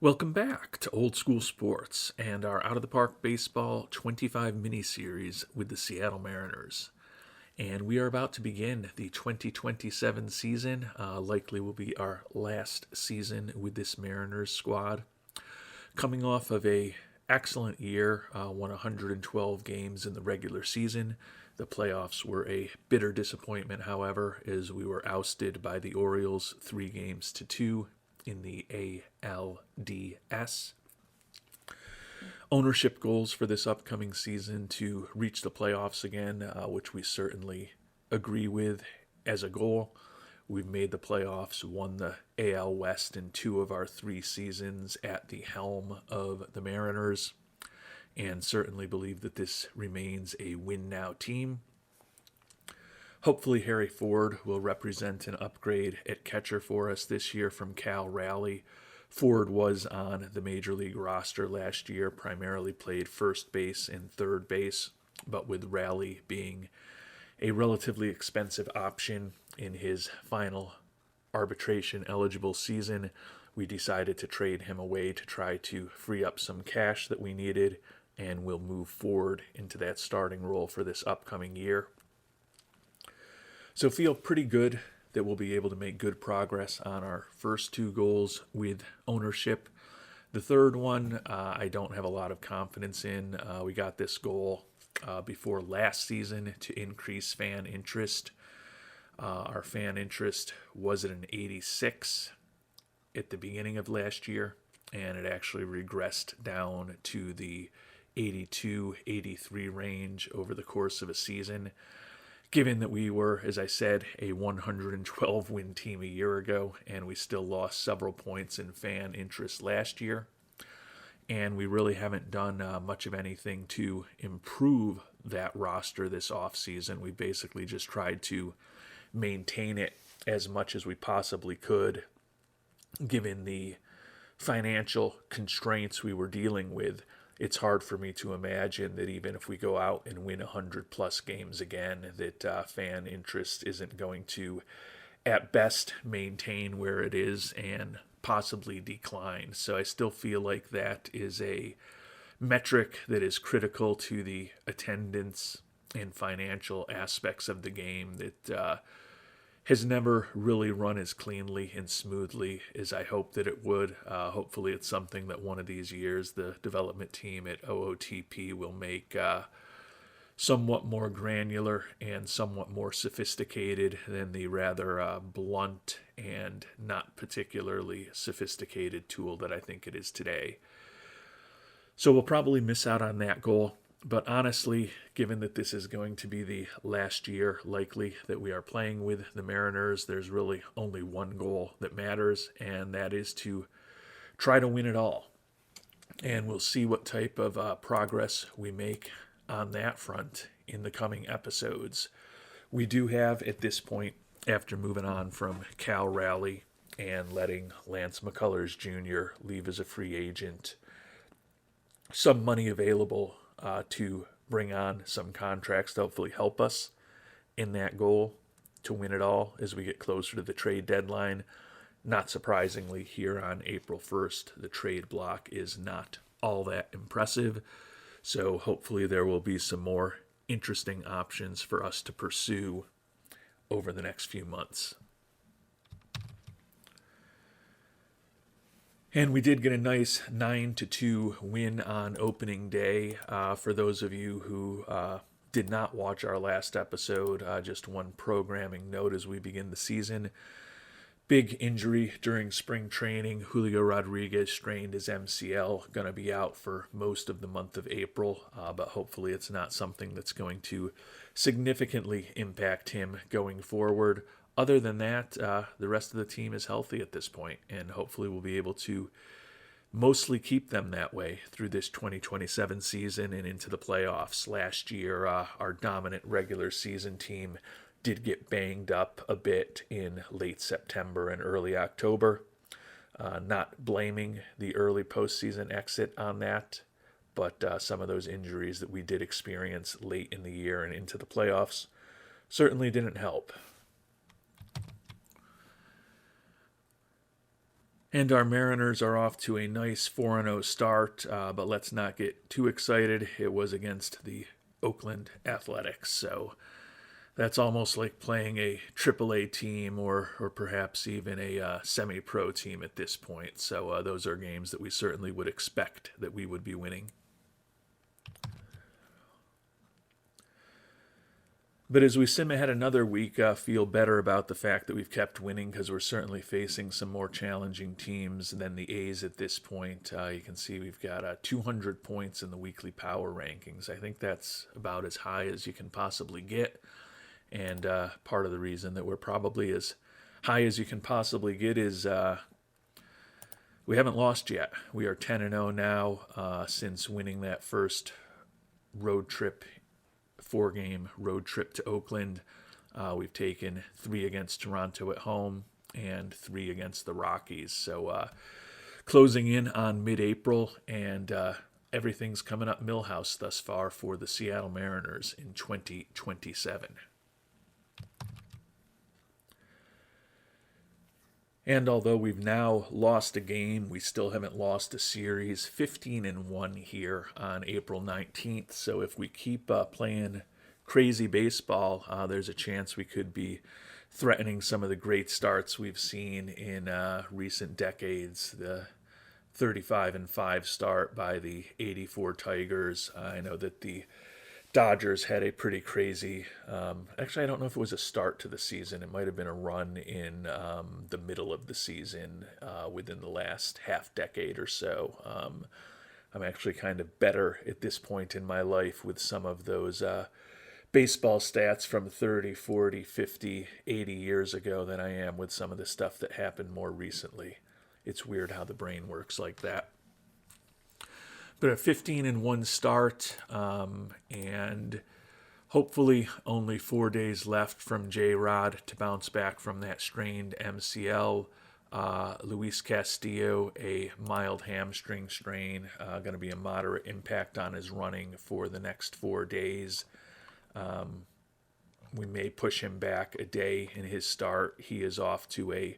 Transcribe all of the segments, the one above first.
Welcome back to Old School Sports and our Out of the Park Baseball 25 mini series with the Seattle Mariners. And we are about to begin the 2027 season. Likely will be our last season with this Mariners squad. Coming off of a excellent year, won 112 games in the regular season. The playoffs were a bitter disappointment, however, as we were ousted by the Orioles 3-2 in the ALDS. Ownership goals for this upcoming season to reach the playoffs again, which we certainly agree with as a goal. We've made the playoffs, won the AL West in 2 of our 3 seasons at the helm of the Mariners, and certainly believe that this remains a win-now team. Hopefully Harry Ford will represent an upgrade at catcher for us this year from Cal Raleigh. Ford was on the Major League roster last year, primarily played first base and third base, but with Raleigh being a relatively expensive option in his final arbitration-eligible season, we decided to trade him away to try to free up some cash that we needed, and we'll move forward into that starting role for this upcoming year. So feel pretty good that we'll be able to make good progress on our first 2 goals with ownership. The third one, I don't have a lot of confidence in. We got this goal before last season to increase fan interest. Our fan interest was at an 86 at the beginning of last year, and it actually regressed down to the 82, 83 range over the course of a season. Given that we were, as I said, a 112 win team a year ago, and we still lost several points in fan interest last year, and we really haven't done much of anything to improve that roster this offseason. We basically just tried to maintain it as much as we possibly could, given the financial constraints we were dealing with. It's hard for me to imagine that even if we go out and win 100-plus games again, that fan interest isn't going to, at best, maintain where it is and possibly decline. So I still feel like that is a metric that is critical to the attendance and financial aspects of the game that has never really run as cleanly and smoothly as I hope that it would. Hopefully it's something that one of these years the development team at OOTP will make somewhat more granular and somewhat more sophisticated than the rather blunt and not particularly sophisticated tool that I think it is today. So we'll probably miss out on that goal. But honestly, given that this is going to be the last year likely that we are playing with the Mariners, there's really only one goal that matters, and that is to try to win it all. And we'll see what type of progress we make on that front in the coming episodes. We do have, at this point, after moving on from Cal Raleigh and letting Lance McCullers Jr. leave as a free agent, some money available to bring on some contracts to hopefully help us in that goal to win it all as we get closer to the trade deadline. Not surprisingly, here on April 1st, the trade block is not all that impressive. So hopefully there will be some more interesting options for us to pursue over the next few months. And we did get a nice 9-2 win on opening day. For those of you who did not watch our last episode, just one programming note as we begin the season. Big injury during spring training. Julio Rodriguez strained his MCL, going to be out for most of the month of April, but hopefully it's not something that's going to significantly impact him going forward. Other than that, the rest of the team is healthy at this point, and hopefully we'll be able to mostly keep them that way through this 2027 season and into the playoffs. Last year, our dominant regular season team did get banged up a bit in late September and early October. Not blaming the early postseason exit on that, but some of those injuries that we did experience late in the year and into the playoffs certainly didn't help. And our Mariners are off to a nice 4-0 start, but let's not get too excited. It was against the Oakland Athletics, so that's almost like playing a AAA team or perhaps even a semi-pro team at this point. So those are games that we certainly would expect that we would be winning. But as we sim ahead another week, feel better about the fact that we've kept winning because we're certainly facing some more challenging teams than the A's at this point. You can see we've got 200 points in the weekly power rankings. I think that's about as high as you can possibly get. And part of the reason that we're probably as high as you can possibly get is we haven't lost yet. We are 10-0 now since winning that first road trip, 4-game road trip to Oakland. We've taken 3 against Toronto at home and 3 against the Rockies. So closing in on mid-April, and everything's coming up Millhouse thus far for the Seattle Mariners in 2027. And although we've now lost a game, we still haven't lost a series. 15-1 here on April 19th. So if we keep playing crazy baseball, there's a chance we could be threatening some of the great starts we've seen in recent decades. The 35-5 start by the 84 Tigers. I know that the Dodgers had a pretty crazy, actually I don't know if it was a start to the season. It might have been a run in the middle of the season within the last half decade or so. I'm actually kind of better at this point in my life with some of those baseball stats from 30, 40, 50, 80 years ago than I am with some of the stuff that happened more recently. It's weird how the brain works like that. But a 15-1 start, and hopefully only 4 days left from J-Rod to bounce back from that strained MCL. Luis Castillo, a mild hamstring strain, going to be a moderate impact on his running for the next 4 days. We may push him back a day in his start. He is off to a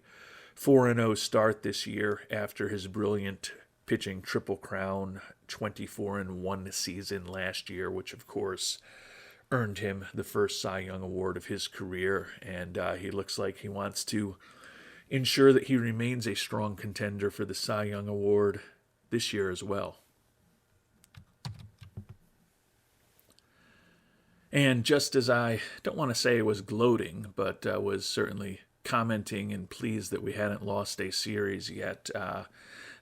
4-0 start this year after his brilliant pitching Triple Crown 24-1 season last year, which of course earned him the first Cy Young Award of his career. And he looks like he wants to ensure that he remains a strong contender for the Cy Young Award this year as well. And just as I don't want to say I was gloating, but was certainly commenting and pleased that we hadn't lost a series yet,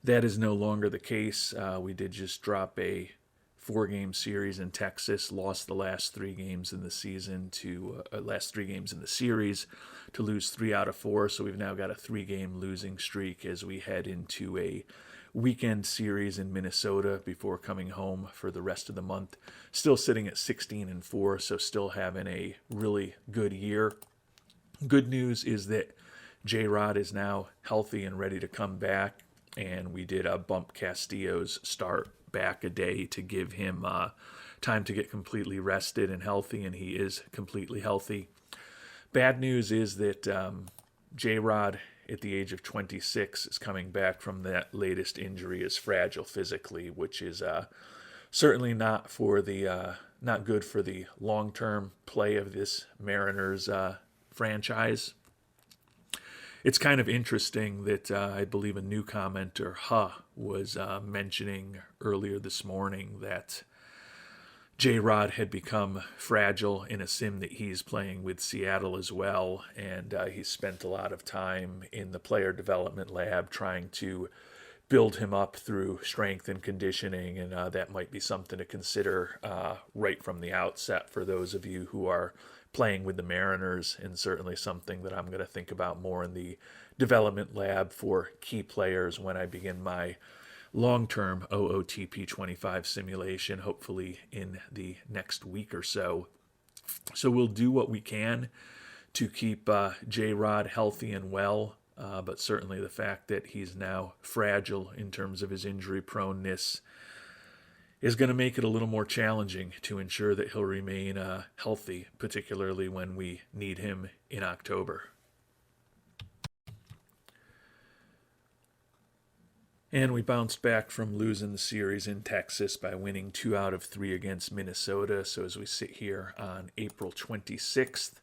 that is no longer the case. We did just drop a 4-game series in Texas, lost the last 3 games in the season to last 3 games in the series to lose 3 out of 4. So we've now got a 3-game losing streak as we head into a weekend series in Minnesota before coming home for the rest of the month. Still sitting at 16-4, so still having a really good year. Good news is that J-Rod is now healthy and ready to come back, and we did bump Castillo's start back a day to give him time to get completely rested and healthy, and he is completely healthy. Bad news is that J-Rod, at the age of 26, is coming back from that latest injury, is fragile physically, which is certainly not good for the long-term play of this Mariners franchise. It's kind of interesting that I believe a new commenter, was mentioning earlier this morning that J-Rod had become fragile in a sim that he's playing with Seattle as well, and he spent a lot of time in the player development lab trying to build him up through strength and conditioning, and that might be something to consider right from the outset for those of you who are playing with the Mariners, and certainly something that I'm going to think about more in the development lab for key players when I begin my long-term OOTP 25 simulation, hopefully in the next week or so. So we'll do what we can to keep J-Rod healthy and well, but certainly the fact that he's now fragile in terms of his injury proneness is going to make it a little more challenging to ensure that he'll remain healthy, particularly when we need him in October. And we bounced back from losing the series in Texas by winning 2 out of 3 against Minnesota. So as we sit here on April 26th,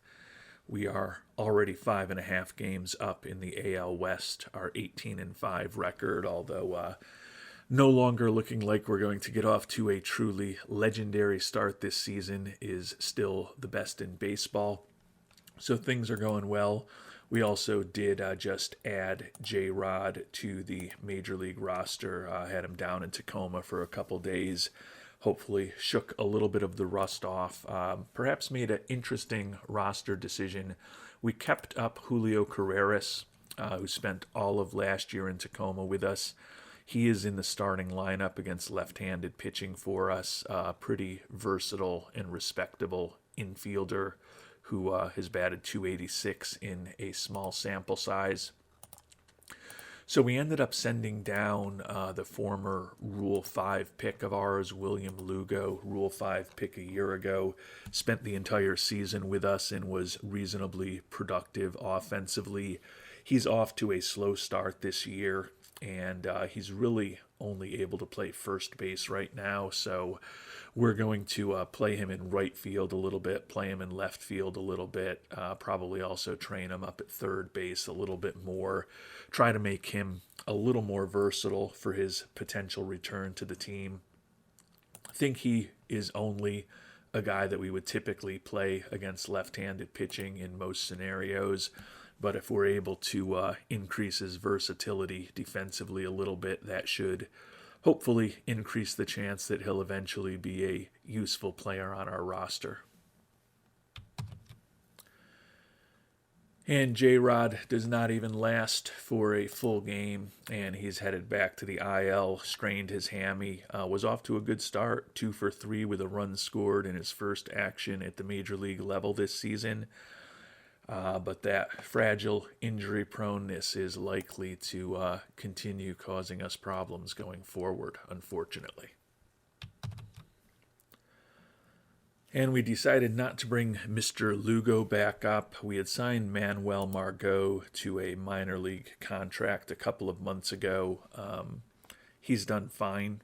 we are already 5.5 games up in the AL West, our 18-5 record, although no longer looking like we're going to get off to a truly legendary start this season, is still the best in baseball. So things are going well. We also did just add J-Rod to the Major League roster. Had him down in Tacoma for a couple days. Hopefully shook a little bit of the rust off. Perhaps made an interesting roster decision. We kept up Julio Carreras, who spent all of last year in Tacoma with us. He is in the starting lineup against left-handed pitching for us. Pretty versatile and respectable infielder who has batted .286 in a small sample size. So we ended up sending down the former Rule 5 pick of ours, William Lugo, Rule 5 pick a year ago, spent the entire season with us and was reasonably productive offensively. He's off to a slow start this year, and he's really only able to play first base right now, so we're going to play him in right field a little bit, play him in left field a little bit, probably also train him up at third base a little bit more, try to make him a little more versatile for his potential return to the team. I think he is only a guy that we would typically play against left-handed pitching in most scenarios, but if we're able to increase his versatility defensively a little bit, that should hopefully increase the chance that he'll eventually be a useful player on our roster. And J-Rod does not even last for a full game, and he's headed back to the IL, strained his hammy, was off to a good start, 2 for 3 with a run scored in his first action at the major league level this season. But that fragile injury proneness is likely to continue causing us problems going forward, unfortunately. And we decided not to bring Mr. Lugo back up. We had signed Manuel Margot to a minor league contract a couple of months ago. He's done fine,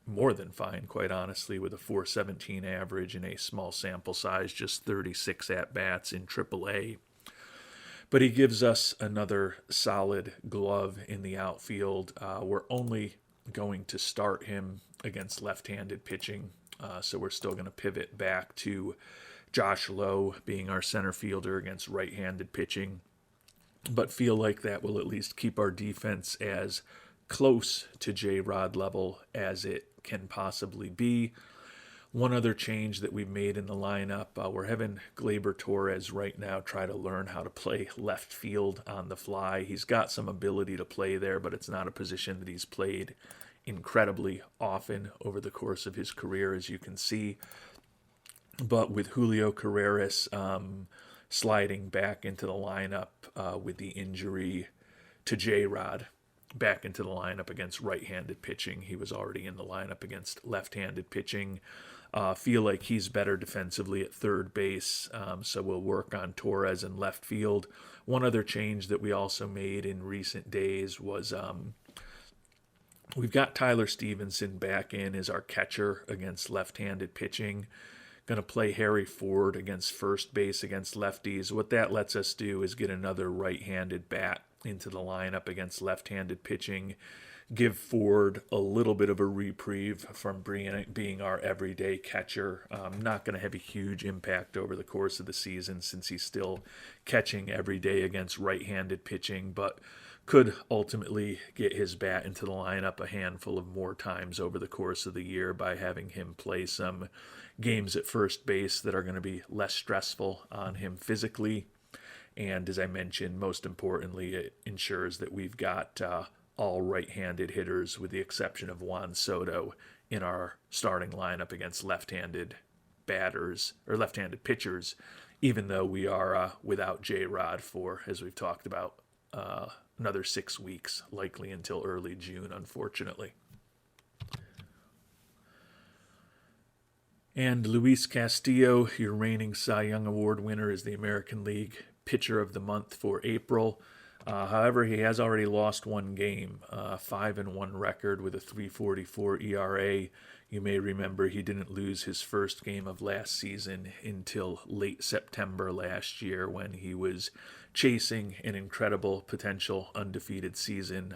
more than fine, quite honestly, with a .417 average in a small sample size, just 36 at-bats in AAA. But he gives us another solid glove in the outfield. We're only going to start him against left-handed pitching, so we're still going to pivot back to Josh Lowe being our center fielder against right-handed pitching, but feel like that will at least keep our defense as close to J-Rod level as it can possibly be. One other change that we've made in the lineup, we're having Gleyber Torres right now try to learn how to play left field on the fly. He's got some ability to play there, but it's not a position that he's played incredibly often over the course of his career, as you can see. But with Julio Carreras sliding back into the lineup with the injury to J-Rod, back into the lineup against right-handed pitching. He was already in the lineup against left-handed pitching. Feel like he's better defensively at third base, so we'll work on Torres in left field. One other change that we also made in recent days was we've got Tyler Stevenson back in as our catcher against left-handed pitching. Going to play Harry Ford against first base against lefties. What that lets us do is get another right-handed bat into the lineup against left-handed pitching, give Ford a little bit of a reprieve from being our everyday catcher. Not going to have a huge impact over the course of the season since he's still catching every day against right-handed pitching, but could ultimately get his bat into the lineup a handful of more times over the course of the year by having him play some games at first base that are going to be less stressful on him physically. And as I mentioned, most importantly, it ensures that we've got all right-handed hitters with the exception of Juan Soto in our starting lineup against left-handed batters or left-handed pitchers, even though we are without J-Rod for, as we've talked about, another 6 weeks, likely until early June, unfortunately. And Luis Castillo, your reigning Cy Young Award winner, is the American League Pitcher of the Month for April. However, he has already lost one game, 5-1 record with a 3.44 ERA. You may remember he didn't lose his first game of last season until late September last year when he was chasing an incredible potential undefeated season.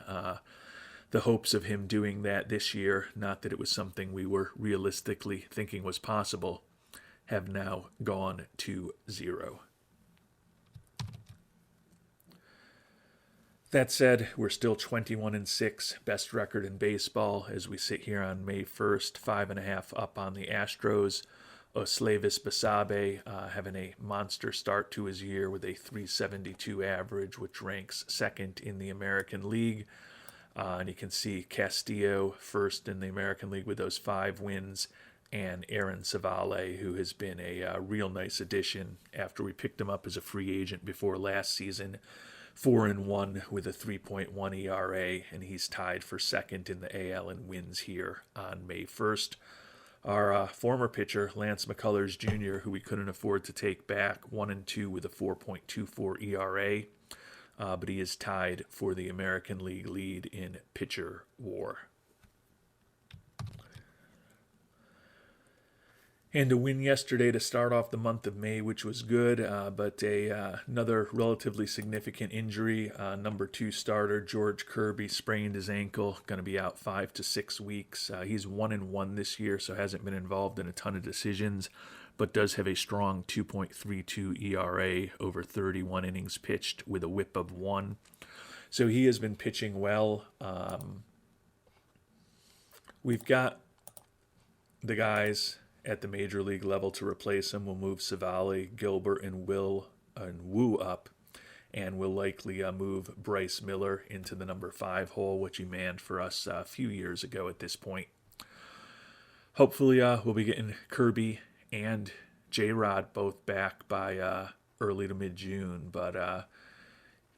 The hopes of him doing that this year, not that it was something we were realistically thinking was possible, have now gone to zero. That said, we're still 21-6, best record in baseball as we sit here on May 1st, 5.5 up on the Astros. Oslevis Basabe having a monster start to his year with a 372 average, which ranks second in the American League. And you can see Castillo first in the American League with those 5 wins, and Aaron Savale, who has been a real nice addition after we picked him up as a free agent before last season. 4-1 with a 3.1 ERA, and he's tied for second in the AL in wins here on May 1st. Our former pitcher, Lance McCullers Jr., who we couldn't afford to take back, 1-2 with a 4.24 ERA, but he is tied for the American League lead in pitcher WAR. And a win yesterday to start off the month of May, which was good, but another relatively significant injury. Number 2 starter, George Kirby, sprained his ankle, going to be out 5 to 6 weeks. He's 1-1 this year, so hasn't been involved in a ton of decisions, but does have a strong 2.32 ERA over 31 innings pitched with a whip of 1. So he has been pitching well. We've got the guys at the major league level to replace him. We'll move Savali, Gilbert, and Wu up, and we'll likely move Bryce Miller into the number 5 hole, which he manned for us a few years ago at this point. Hopefully we'll be getting Kirby and J-Rod both back by early to mid-June, but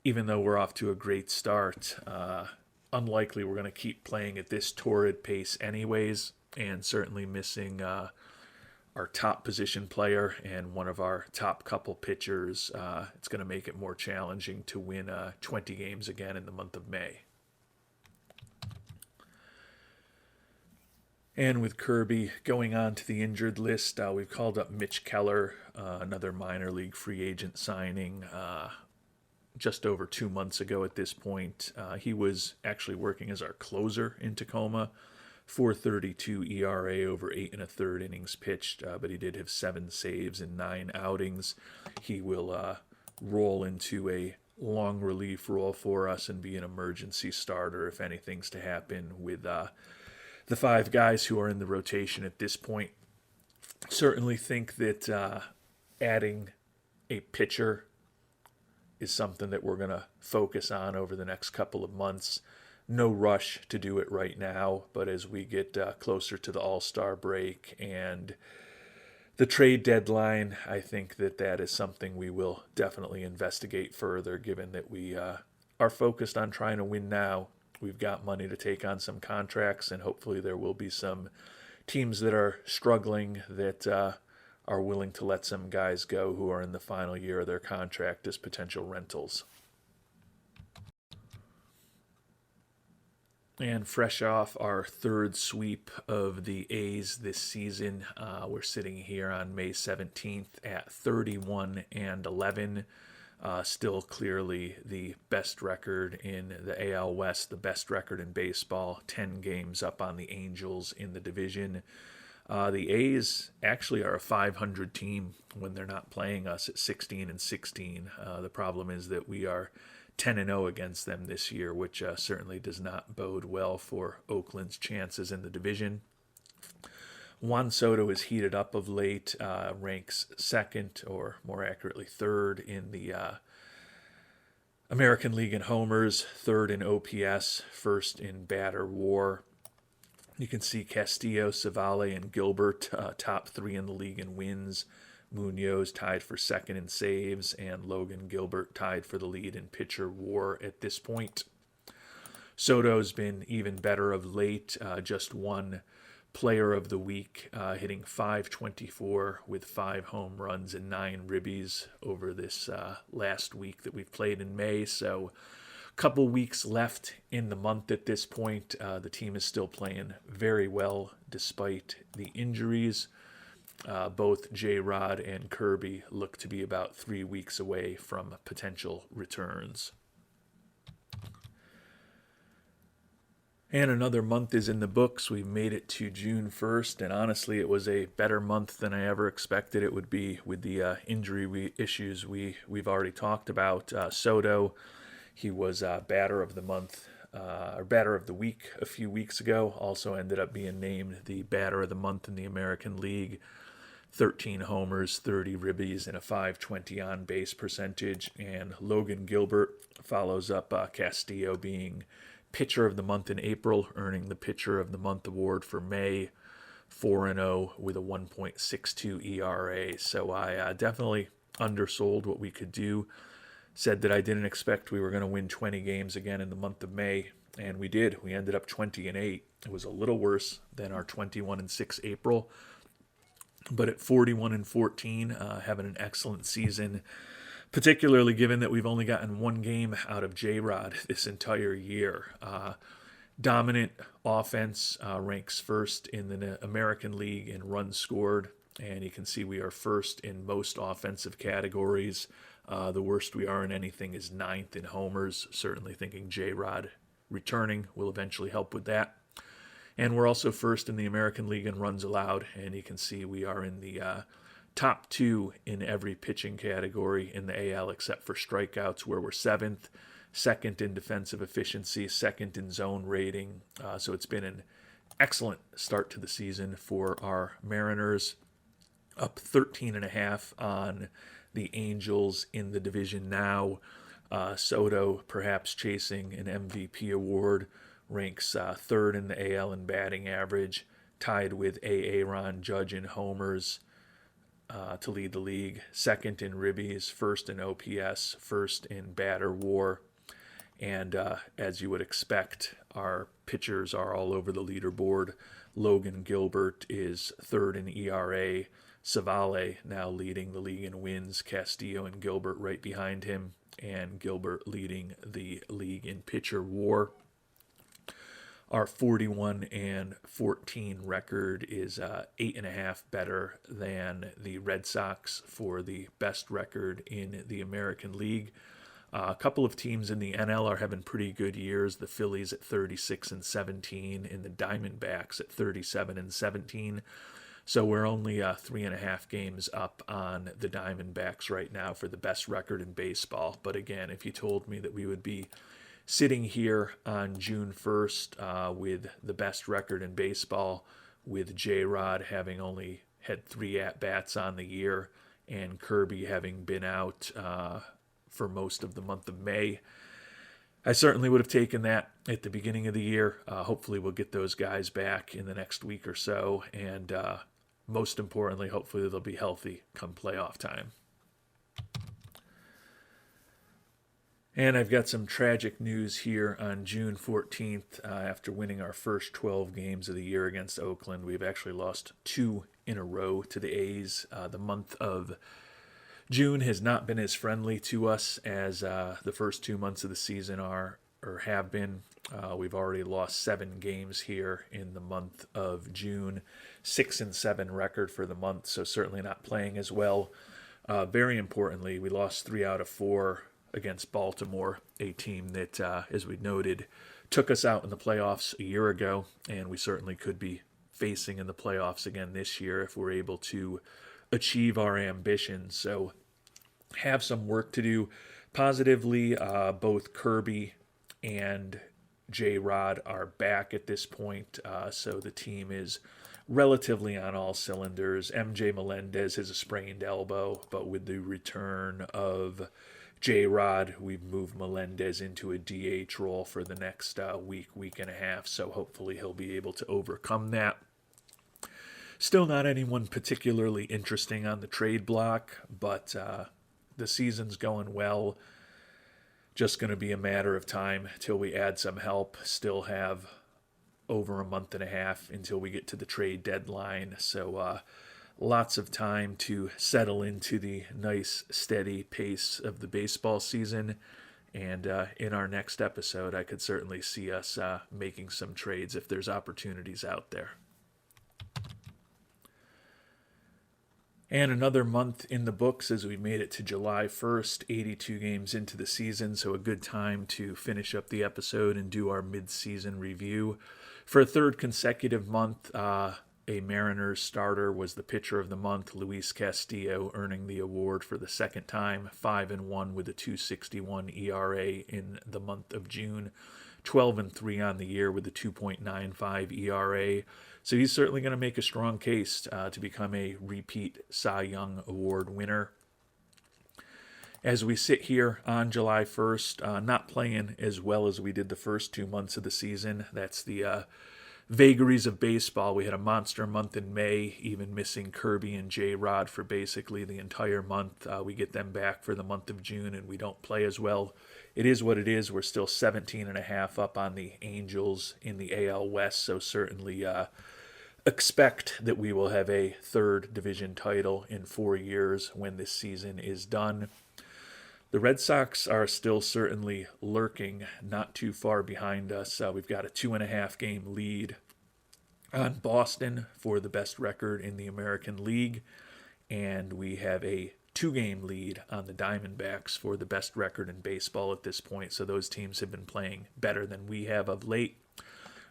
even though we're off to a great start, unlikely we're going to keep playing at this torrid pace anyways, and certainly missing our top position player and one of our top couple pitchers. It's going to make it more challenging to win 20 games again in the month of May. And with Kirby going on to the injured list, we've called up Mitch Keller, another minor league free agent signing just over 2 months ago at this point. He was actually working as our closer in Tacoma. 4.32 ERA over 8 1/3 innings pitched, but he did have 7 saves in 9 outings. He will roll into a long relief role for us and be an emergency starter if anything's to happen with the 5 guys who are in the rotation at this point. Certainly think that adding a pitcher is something that we're going to focus on over the next couple of months. No rush to do it right now, but as we get closer to the All-Star break and the trade deadline, I think that is something we will definitely investigate further, given that we are focused on trying to win now. We've got money to take on some contracts, and hopefully there will be some teams that are struggling that are willing to let some guys go who are in the final year of their contract as potential rentals. And fresh off our 3rd sweep of the A's this season, we're sitting here on May 17th at 31-11. Still clearly the best record in the AL West, the best record in baseball, 10 games up on the Angels in the division. The A's actually are a 500 team when they're not playing us at 16-16. The problem is that we are 10-0 against them this year, which certainly does not bode well for Oakland's chances in the division. Juan Soto is heated up of late, ranks 2nd, or more accurately 3rd, in the American League in homers, 3rd in OPS, 1st in batter WAR. You can see Castillo, Savale, and Gilbert top 3 in the league in wins. Munoz tied for 2nd in saves, and Logan Gilbert tied for the lead in pitcher WAR at this point. Soto's been even better of late, just won Player of the Week, hitting .524 with 5 home runs and 9 ribbies over this last week that we've played in May. So Couple weeks left in the month at this point. The team is still playing very well despite the injuries. Both J-Rod and Kirby look to be about 3 weeks away from potential returns. And another month is in the books. We've made it to June 1st, and honestly, it was a better month than I ever expected it would be with the injury issues we've already talked about. Soto, he was batter of the month, or batter of the week a few weeks ago. Also ended up being named the batter of the month in the American League. 13 homers, 30 ribbies, and a .520 on-base percentage. And Logan Gilbert follows up Castillo being Pitcher of the Month in April, earning the Pitcher of the Month award for May, 4-0 with a 1.62 ERA. So I definitely undersold what we could do. Said that I didn't expect we were going to win 20 games again in the month of May, and we did. We ended up 20-8. It was a little worse than our 21-6 April, but at 41-14, having an excellent season, particularly given that we've only gotten one game out of J-Rod this entire year. Dominant offense, ranks first in the American League in runs scored, and you can see we are first in most offensive categories. The worst we are in anything is 9th in homers. Certainly thinking J-Rod returning will eventually help with that. And we're also first in the American League in runs allowed, and you can see we are in the top 2 in every pitching category in the AL except for strikeouts, where we're 7th, 2nd in defensive efficiency, 2nd in zone rating. So it's been an excellent start to the season for our Mariners, up 13.5 on the Angels in the division now. Soto perhaps chasing an MVP award, ranks 3rd in the AL in batting average, tied with Aaron Judge in homers to lead the league, 2nd in ribbies, 1st in OPS, 1st in batter WAR. And as you would expect, our pitchers are all over the leaderboard. Logan Gilbert is 3rd in ERA. Savale now leading the league in wins. Castillo and Gilbert right behind him. And Gilbert leading the league in pitcher WAR. Our 41-14 record is 8.5 better than the Red Sox for the best record in the American League. A couple of teams in the NL are having pretty good years. The Phillies at 36-17 and the Diamondbacks at 37-17. So we're only 3.5 games up on the Diamondbacks right now for the best record in baseball. But again, if you told me that we would be sitting here on June 1st with the best record in baseball, with J-Rod having only had 3 at-bats on the year and Kirby having been out for most of the month of May, I certainly would have taken that at the beginning of the year. Hopefully we'll get those guys back in the next week or so, and most importantly, hopefully they'll be healthy come playoff time. And I've got some tragic news here on June 14th. After winning our first 12 games of the year against Oakland, we've actually lost 2 in a row to the A's. The month of June has not been as friendly to us as the first 2 months of the season are or have been. We've already lost 7 games here in the month of June. 6-7 record for the month, so certainly not playing as well. Very importantly, we lost 3 out of 4 against Baltimore, a team that, as we noted, took us out in the playoffs a year ago, and we certainly could be facing in the playoffs again this year if we're able to achieve our ambitions. So have some work to do. Positively, both Kirby and J-Rod are back at this point, so the team is relatively on all cylinders. MJ Melendez has a sprained elbow, but with the return of J-Rod, we've moved Melendez into a DH role for the next week and a half, so hopefully he'll be able to overcome that. Still not anyone particularly interesting on the trade block, but the season's going well. Just going to be a matter of time till we add some help. Still have over a month and a half until we get to the trade deadline, so lots of time to settle into the nice, steady pace of the baseball season. And in our next episode, I could certainly see us making some trades if there's opportunities out there. And another month in the books as we made it to July 1st, 82 games into the season, so a good time to finish up the episode and do our mid-season review. For a third consecutive month, a Mariners starter was the pitcher of the month, Luis Castillo, earning the award for the second time, 5-1 with a 2.61 ERA in the month of June, 12-3 on the year with a 2.95 ERA. So he's certainly going to make a strong case to become a repeat Cy Young Award winner. As we sit here on July 1st, not playing as well as we did the first 2 months of the season. That's the vagaries of baseball. We had a monster month in May, even missing Kirby and J-Rod for basically the entire month. We get them back for the month of June, and we don't play as well. It is what it is. We're still 17.5 up on the Angels in the AL West, so certainly expect that we will have a third division title in 4 years when this season is done. The Red Sox are still certainly lurking, not too far behind us. We've got a 2.5 game lead on Boston for the best record in the American League, and we have a 2-game lead on the Diamondbacks for the best record in baseball at this point. So those teams have been playing better than we have of late.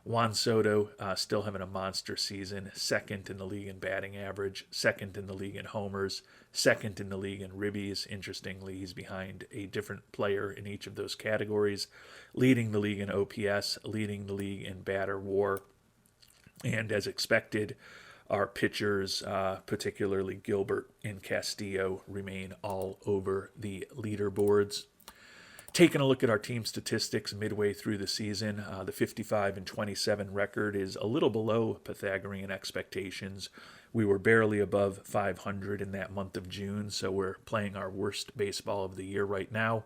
Juan Soto still having a monster season, second in the league in batting average, second in the league in homers, second in the league in ribbies. Interestingly, he's behind a different player in each of those categories, leading the league in OPS, leading the league in batter WAR. And as expected, our pitchers, particularly Gilbert and Castillo, remain all over the leaderboards. Taking a look at our team statistics midway through the season, the 55-27 record is a little below Pythagorean expectations. We were barely above 500 in that month of June, so we're playing our worst baseball of the year right now.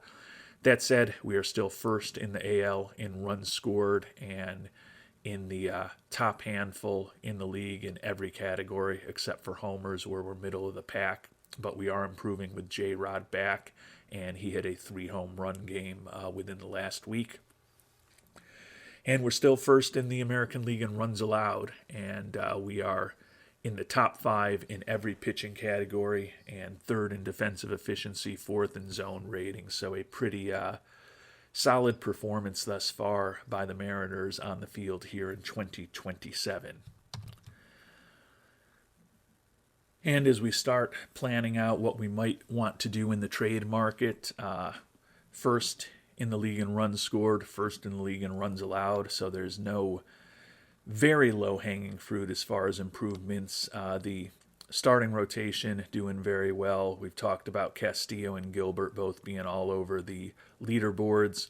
That said, we are still first in the AL in runs scored and in the top handful in the league in every category except for homers, where we're middle of the pack. But we are improving with J-Rod back, and he had a 3-home run game within the last week. And we're still first in the American League in runs allowed, and we are in the top 5 in every pitching category, and third in defensive efficiency, fourth in zone rating. So a pretty solid performance thus far by the Mariners on the field here in 2027. And as we start planning out what we might want to do in the trade market, first in the league in runs scored, first in the league in runs allowed, so there's no very low-hanging fruit as far as improvements. The starting rotation doing very well. We've talked about Castillo and Gilbert both being all over the leaderboards.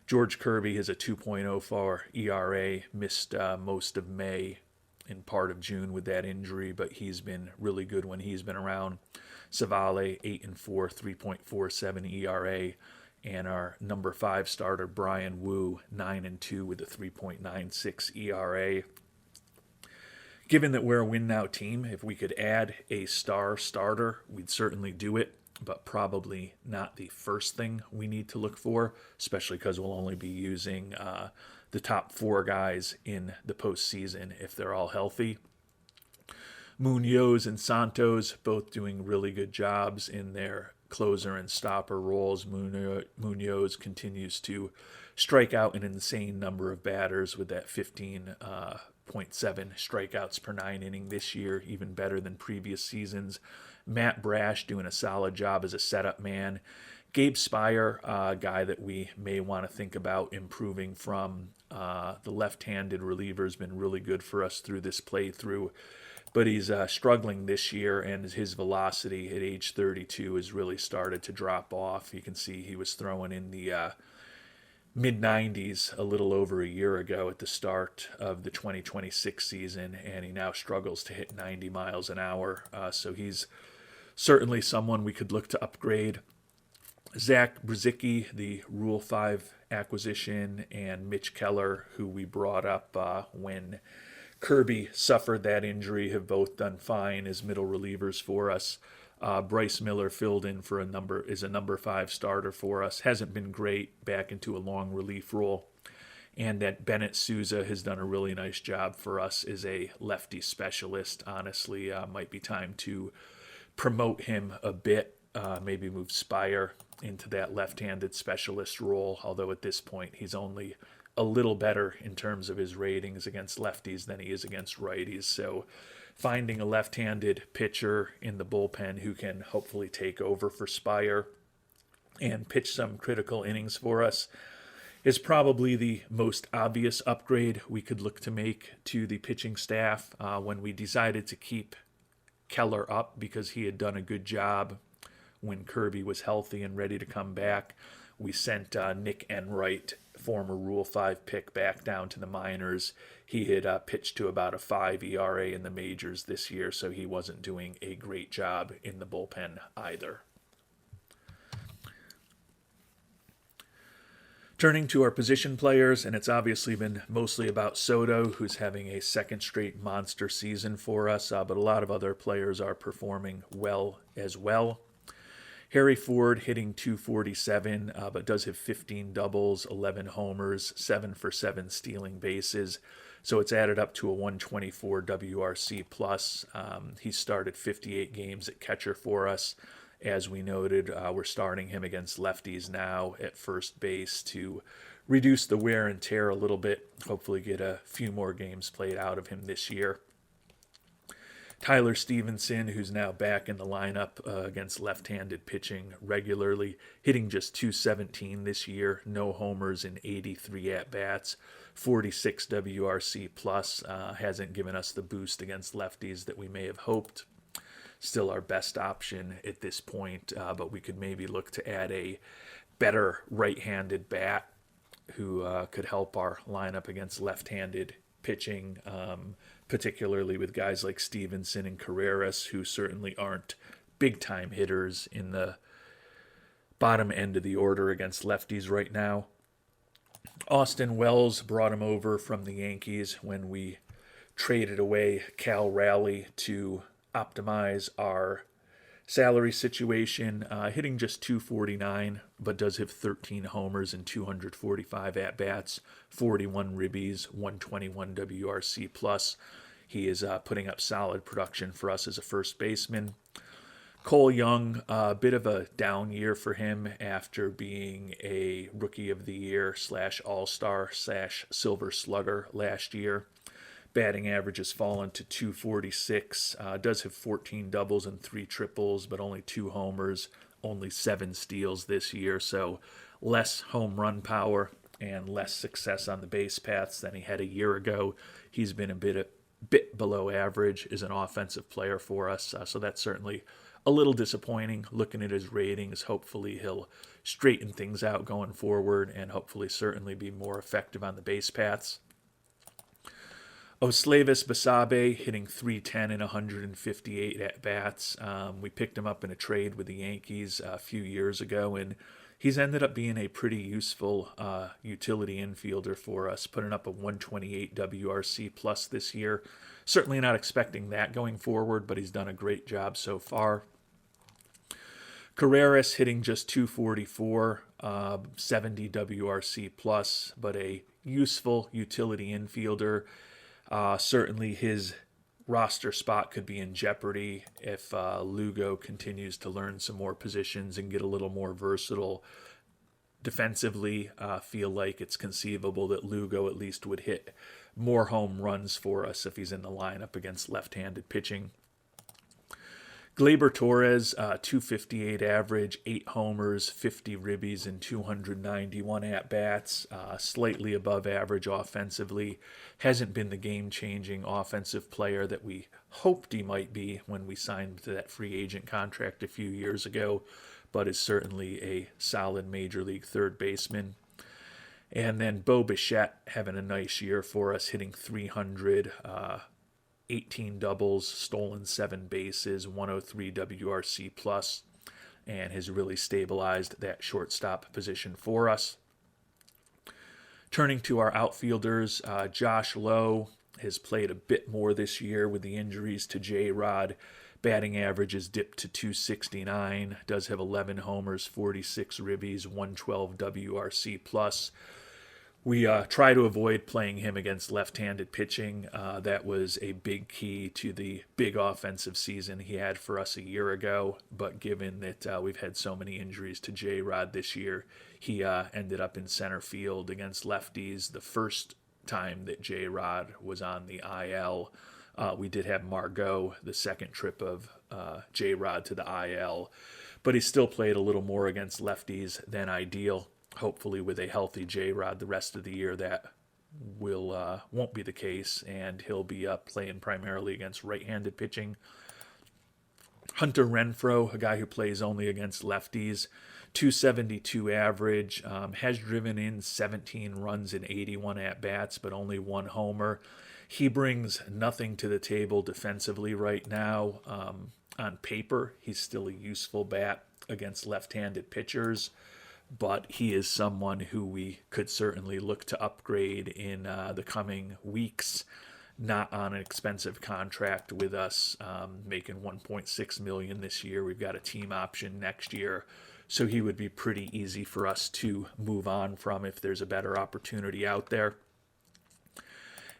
George Kirby has a 2.04 ERA, missed most of May in part of June with that injury, but he's been really good when he's been around. Savale, 8-4, 3.47 ERA, and our number 5 starter, Brian Wu, 9-2 with a 3.96 ERA. Given that we're a win-now team, if we could add a star starter, we'd certainly do it, but probably not the first thing we need to look for, especially because we'll only be using the top 4 guys in the postseason if they're all healthy. Munoz and Santos both doing really good jobs in their closer and stopper roles. Munoz continues to strike out an insane number of batters with that 15.7 strikeouts per 9 inning this year, even better than previous seasons. Matt Brash doing a solid job as a setup man. Gabe Spire, a guy that we may want to think about improving from. The left-handed reliever has been really good for us through this playthrough, but he's struggling this year, and his velocity at age 32 has really started to drop off. You can see he was throwing in the mid-90s a little over a year ago at the start of the 2026 season, and he now struggles to hit 90 miles an hour. So he's certainly someone we could look to upgrade. Zach Brzezicki, the Rule 5 acquisition, and Mitch Keller, who we brought up when Kirby suffered that injury, have both done fine as middle relievers for us. Bryce Miller filled in for is a number 5 starter for us. Hasn't been great, back into a long relief role. And that Bennett Souza has done a really nice job for us as a lefty specialist. Honestly, might be time to promote him a bit, maybe move Spire into that left-handed specialist role, although at this point he's only a little better in terms of his ratings against lefties than he is against righties. So finding a left-handed pitcher in the bullpen who can hopefully take over for Spire and pitch some critical innings for us is probably the most obvious upgrade we could look to make to the pitching staff. When we decided to keep Keller up because he had done a good job when Kirby was healthy and ready to come back, we sent Nick Enright, former Rule 5 pick, back down to the minors. He had pitched to about a 5 ERA in the majors this year, so he wasn't doing a great job in the bullpen either. Turning to our position players, and it's obviously been mostly about Soto, who's having a second straight monster season for us, but a lot of other players are performing well as well. Harry Ford hitting .247, but does have 15 doubles, 11 homers, 7 for 7 stealing bases. So it's added up to a 124 WRC plus. He started 58 games at catcher for us. As we noted, we're starting him against lefties now at first base to reduce the wear and tear a little bit. Hopefully get a few more games played out of him this year. Tyler Stevenson, who's now back in the lineup against left-handed pitching regularly, hitting just .217 this year, no homers in 83 at-bats, 46 WRC plus, hasn't given us the boost against lefties that we may have hoped. Still our best option at this point, but we could maybe look to add a better right-handed bat who could help our lineup against left-handed pitching, particularly with guys like Stevenson and Carreras, who certainly aren't big-time hitters in the bottom end of the order against lefties right now. Austin Wells brought him over from the Yankees when we traded away Cal Raleigh to optimize our salary situation, hitting just .249, but does have 13 homers and 245 at-bats, 41 ribbies, 121 WRC plus. He is putting up solid production for us as a first baseman. Cole Young, a bit of a down year for him after being a Rookie of the Year / All-Star / Silver Slugger last year. Batting average has fallen to .246. Does have 14 doubles and 3 triples, but only 2 homers, only 7 steals this year. So less home run power and less success on the base paths than he had a year ago. He's been a bit below average as an offensive player for us. So that's certainly a little disappointing. Looking at his ratings, hopefully he'll straighten things out going forward and hopefully certainly be more effective on the base paths. Oslavis Basabe hitting .310 in 158 at-bats. We picked him up in a trade with the Yankees a few years ago, and he's ended up being a pretty useful utility infielder for us, putting up a 128 WRC plus this year. Certainly not expecting that going forward, but he's done a great job so far. Carreras hitting just .244, 70 WRC plus, but a useful utility infielder. Certainly his roster spot could be in jeopardy if Lugo continues to learn some more positions and get a little more versatile defensively. Feel like it's conceivable that Lugo at least would hit more home runs for us if he's in the lineup against left-handed pitching. Gleyber Torres, .258 average, 8 homers, 50 ribbies, and 291 at-bats. Slightly above average offensively. Hasn't been the game-changing offensive player that we hoped he might be when we signed to that free agent contract a few years ago, but is certainly a solid major league third baseman. And then Bo Bichette having a nice year for us, hitting .300, 18 doubles, stolen 7 bases, 103 WRC plus, and has really stabilized that shortstop position for us. Turning to our outfielders, Josh Lowe has played a bit more this year with the injuries to J-Rod, Batting average is dipped to 269. Does have 11 homers, 46 ribbies, 112 WRC plus. We try to avoid playing him against left-handed pitching. That was a big key to the big offensive season he had for us a year ago. But given that we've had so many injuries to J-Rod this year, he ended up in center field against lefties the first time that J-Rod was on the IL. We did have Margot, the second trip of J-Rod to the IL. But he still played a little more against lefties than ideal. Hopefully with a healthy J-Rod the rest of the year, that won't be the case, and he'll be playing primarily against right-handed pitching. Hunter Renfroe, a guy who plays only against lefties, 272 average, has driven in 17 runs in 81 at-bats, but only one homer. He brings nothing to the table defensively right now. On paper, he's still a useful bat against left-handed pitchers, but he is someone who we could certainly look to upgrade in the coming weeks. Not on an expensive contract with us, making $1.6 million this year. We've got a team option next year, so he would be pretty easy for us to move on from if there's a better opportunity out there.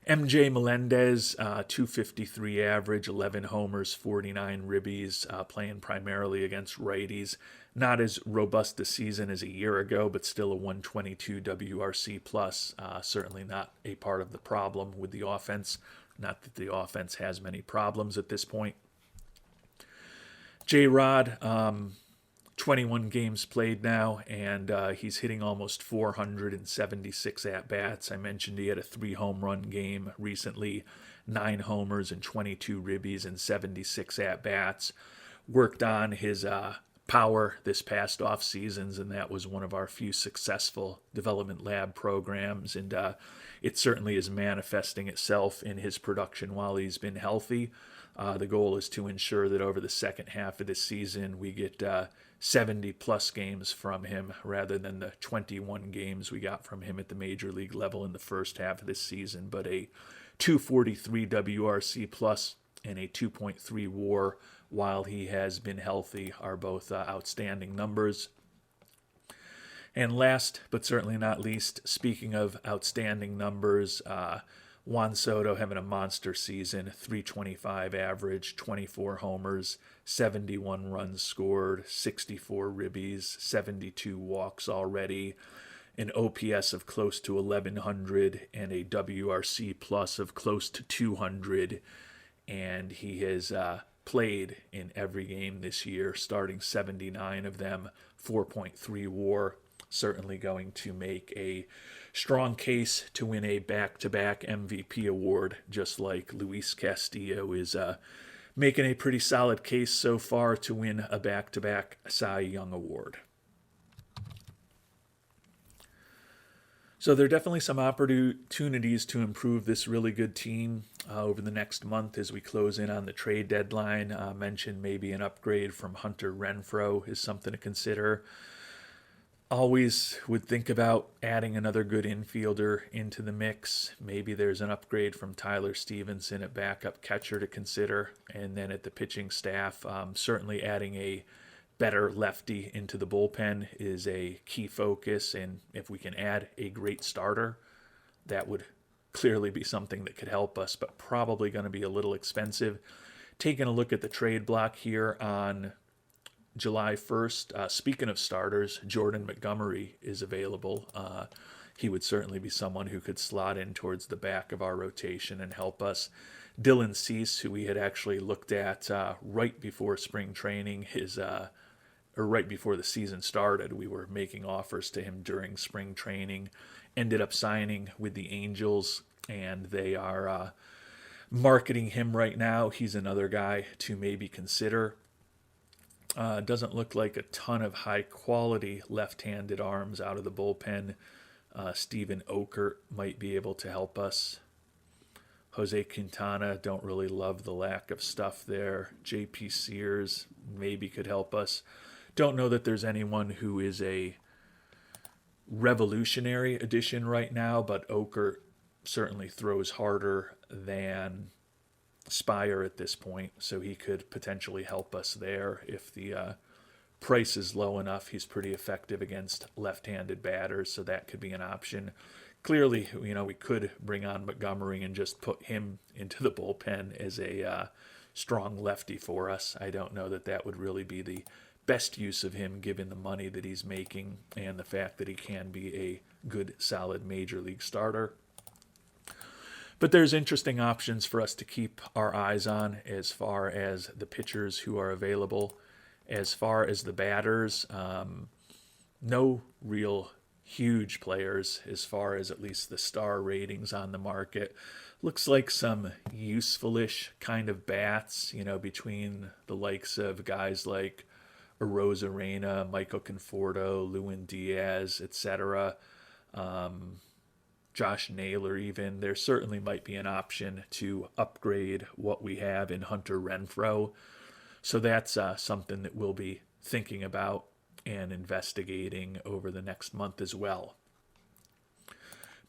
MJ Melendez, 253 average, 11 homers, 49 ribbies, playing primarily against righties. Not as robust a season as a year ago, but still a 122 WRC plus. Certainly not a part of the problem with the offense. Not that the offense has many problems at this point. J-Rod, 21 games played now, and he's hitting almost 476 at-bats. I mentioned he had a 3-home run game recently, 9 homers and 22 ribbies and 76 at-bats. Worked on his power this past off seasons, and that was one of our few successful development lab programs, and it certainly is manifesting itself in his production while he's been healthy. The goal is to ensure that over the second half of this season we get 70 plus games from him rather than the 21 games we got from him at the major league level in the first half of this season. But a 243 WRC plus and a 2.3 WAR while he has been healthy are both outstanding numbers. And last but certainly not least, speaking of outstanding numbers, Juan Soto having a monster season, 325 average, 24 homers, 71 runs scored, 64 ribbies, 72 walks already, an OPS of close to 1100, and a WRC plus of close to 200. And he has played in every game this year, starting 79 of them, 4.3 WAR. Certainly going to make a strong case to win a back-to-back MVP award, just like Luis Castillo is making a pretty solid case so far to win a back-to-back Cy Young award. So there are definitely some opportunities to improve this really good team over the next month as we close in on the trade deadline. Mentioned maybe an upgrade from Hunter Renfroe is something to consider. Always would think about adding another good infielder into the mix. Maybe there's an upgrade from Tyler Stevenson at backup catcher to consider. And then at the pitching staff, certainly adding a better lefty into the bullpen is a key focus. And if we can add a great starter, that would clearly be something that could help us, but probably going to be a little expensive. Taking a look at the trade block here on July 1st. Speaking of starters, Jordan Montgomery is available. He would certainly be someone who could slot in towards the back of our rotation and help us. Dylan Cease, who we had actually looked at right before spring training, or right before the season started. We were making offers to him during spring training. Ended up signing with the Angels, and they are marketing him right now. He's another guy to maybe consider. Doesn't look like a ton of high-quality left-handed arms out of the bullpen. Steven Okert might be able to help us. Jose Quintana, don't really love the lack of stuff there. J.P. Sears maybe could help us. Don't know that there's anyone who is a revolutionary addition right now, but Okert certainly throws harder than Spire at this point, so he could potentially help us there if the price is low enough. He's pretty effective against left-handed batters, so that could be an option. Clearly, we could bring on Montgomery and just put him into the bullpen as a strong lefty for us. I don't know that that would really be the best use of him given the money that he's making and the fact that he can be a good, solid major league starter. But there's interesting options for us to keep our eyes on as far as the pitchers who are available. As far as the batters, no real huge players as far as at least the star ratings on the market. Looks like some useful-ish kind of bats, between the likes of guys like Arozarena, Michael Conforto, Lewin Diaz, etc. Josh Naylor even. There certainly might be an option to upgrade what we have in Hunter Renfroe. So that's something that we'll be thinking about and investigating over the next month as well.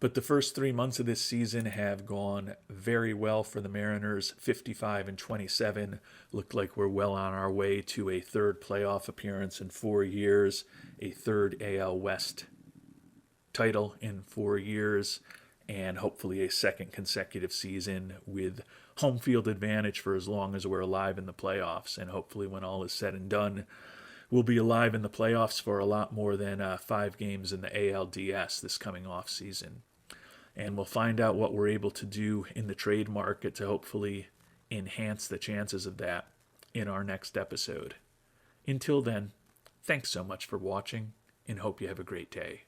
But the first 3 months of this season have gone very well for the Mariners, 55-27. Looked like we're well on our way to a third playoff appearance in 4 years, a third AL West title in 4 years, and hopefully a second consecutive season with home field advantage for as long as we're alive in the playoffs. And hopefully when all is said and done, we'll be alive in the playoffs for a lot more than 5 games in the ALDS this coming off season. And we'll find out what we're able to do in the trade market to hopefully enhance the chances of that in our next episode. Until then, thanks so much for watching and hope you have a great day.